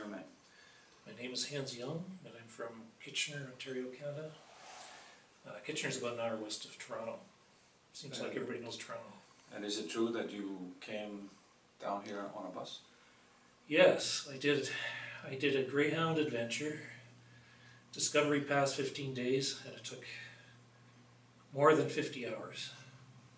your name? My name is Hans Jung, and I'm from Kitchener, Ontario, Canada. Kitchener's about an hour west of Toronto. Seems like everybody knows Toronto. And is it true that you came down here on a bus? Yes, I did. I did a Greyhound adventure. Discovery Pass 15 days, and it took more than 50 hours.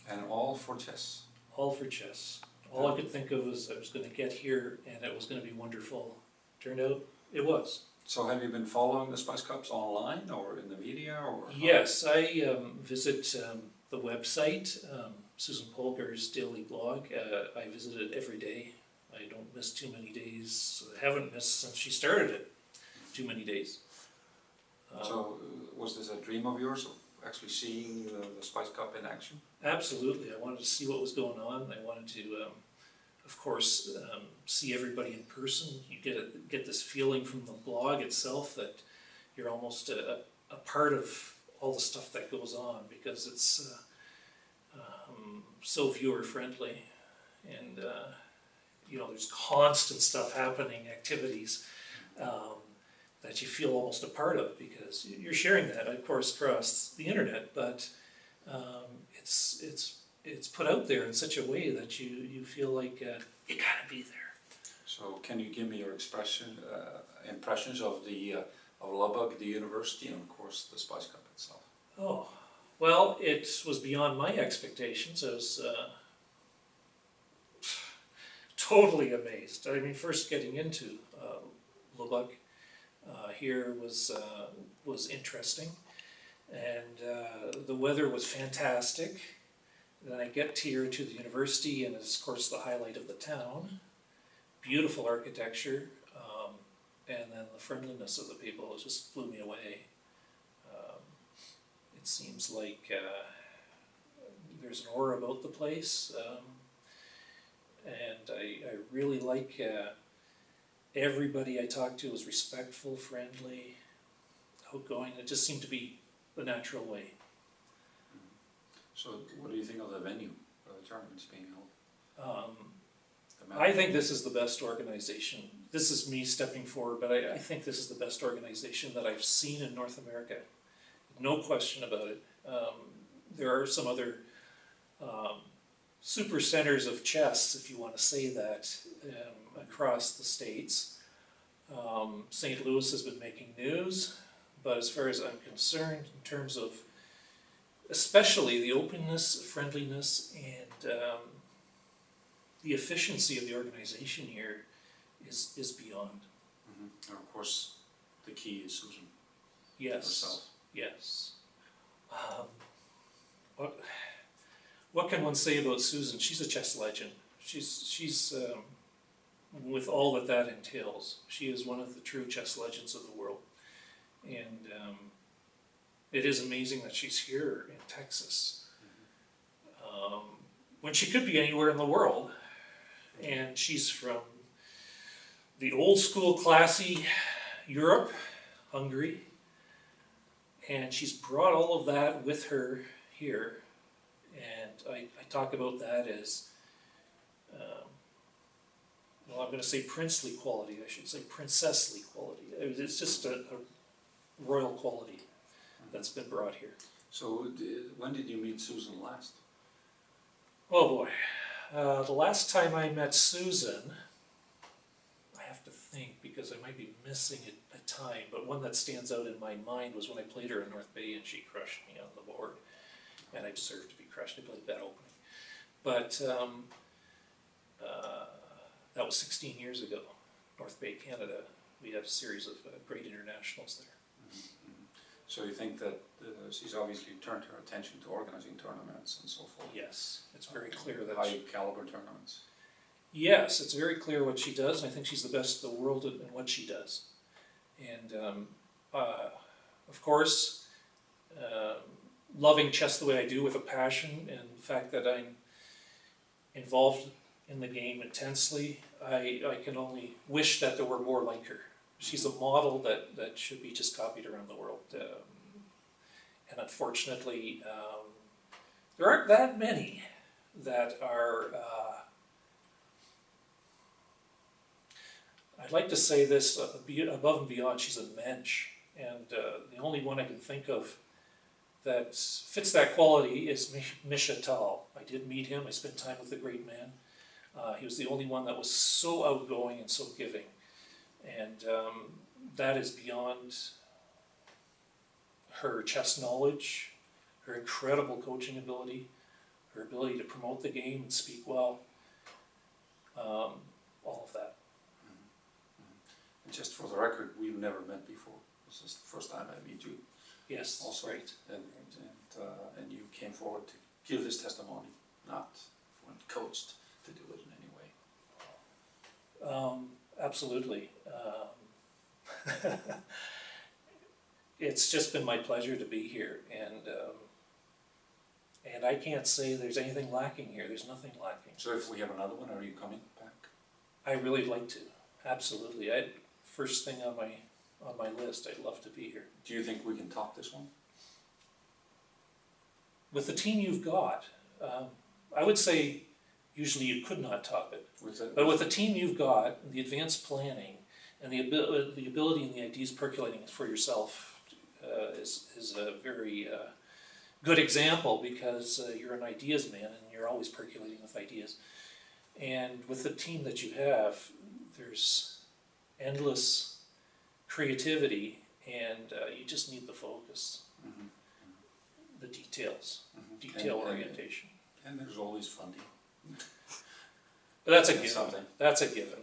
And all for chess? All for chess. All I could think of was I was going to get here and it was going to be wonderful. Turned out it was. So have you been following the Spice Cups online or in the media? Or yes, I visit the website, Susan Polgar's daily blog. I visit it every day. I don't miss too many days. I haven't missed since she started it. Too many days. So was this a dream of yours, of actually seeing the Spice Cup in action? Absolutely. I wanted to see what was going on. I wanted to, of course, see everybody in person. You get this feeling from the blog itself that you're almost a part of all the stuff that goes on, because it's so viewer friendly, and you know, there's constant stuff happening, activities that you feel almost a part of, because you're sharing that, of course, across the internet, but it's put out there in such a way that you feel like you gotta be there. So can you give me your impressions of of Lubbock, the university, and of course the Spice Cup itself? Oh, well, it was beyond my expectations. I was totally amazed. I mean, first getting into Lubbock here was interesting, and the weather was fantastic. Then I get here to the university, and it's of course the highlight of the town. Beautiful architecture, and then the friendliness of the people just blew me away. It seems like there's an aura about the place, and I really like everybody I talked to was respectful, friendly, outgoing. It just seemed to be the natural way. So what do you think of the venue where the tournament's being held? I think this is the best organization. This is me stepping forward, but I think this is the best organization that I've seen in North America. No question about it. There are some other super centers of chess, if you want to say that, across the states. St. Louis has been making news, but as far as I'm concerned, in terms of especially the openness, friendliness, and the efficiency of the organization here is beyond. Mm-hmm. And of course, the key is Susan. Yes. Herself. Yes. What can one say about Susan? She's a chess legend. She's with all that entails. She is one of the true chess legends of the world, and it is amazing that she's here in Texas when she could be anywhere in the world. And she's from the old school, classy Europe, Hungary, and she's brought all of that with her here. And I talk about that as, well, I'm going to say princely quality. I should say princessly quality. It's just a royal quality that's been brought here. So when did you meet Susan last? Oh boy. The last time I met Susan, I have to think because I might be missing a time, but one that stands out in my mind was when I played her in North Bay and she crushed me on the board. And I deserved to be crushed. I played that opening. But that was 16 years ago, North Bay, Canada. We had a series of great internationals there. Mm-hmm. So you think that she's obviously turned her attention to organizing tournaments and so forth? Yes, it's very clear that high caliber tournaments. Yes, it's very clear what she does, and I think she's the best in the world in what she does. And of course, loving chess the way I do with a passion, and the fact that I'm involved in the game intensely, I can only wish that there were more like her. She's a model that should be just copied around the world. And unfortunately, there aren't that many that are, I'd like to say this above and beyond, she's a mensch. And the only one I can think of that fits that quality is Misha Tal. I did meet him, I spent time with the great man. He was the only one that was so outgoing and so giving. And that is beyond her chess knowledge, her incredible coaching ability, her ability to promote the game and speak well, all of that. And just for the record, we've never met before. This is the first time I meet you. Yes, also, right. And you came forward to give this testimony, not when coached to do it in any way. Absolutely. It's just been my pleasure to be here, and I can't say there's anything lacking here. There's nothing lacking. So if we have another one, are you coming back? I really like to. Absolutely. First thing on my list. I'd love to be here. Do you think we can top this one? With the team you've got, I would say usually you could not top it. But with the team you've got, and the advanced planning, and the ability and the ideas percolating for yourself is a very good example, because you're an ideas man and you're always percolating with ideas. And with the team that you have, there's endless creativity, and you just need the focus, the details, detail orientation. And there's always funding. But that's a given. That's a given.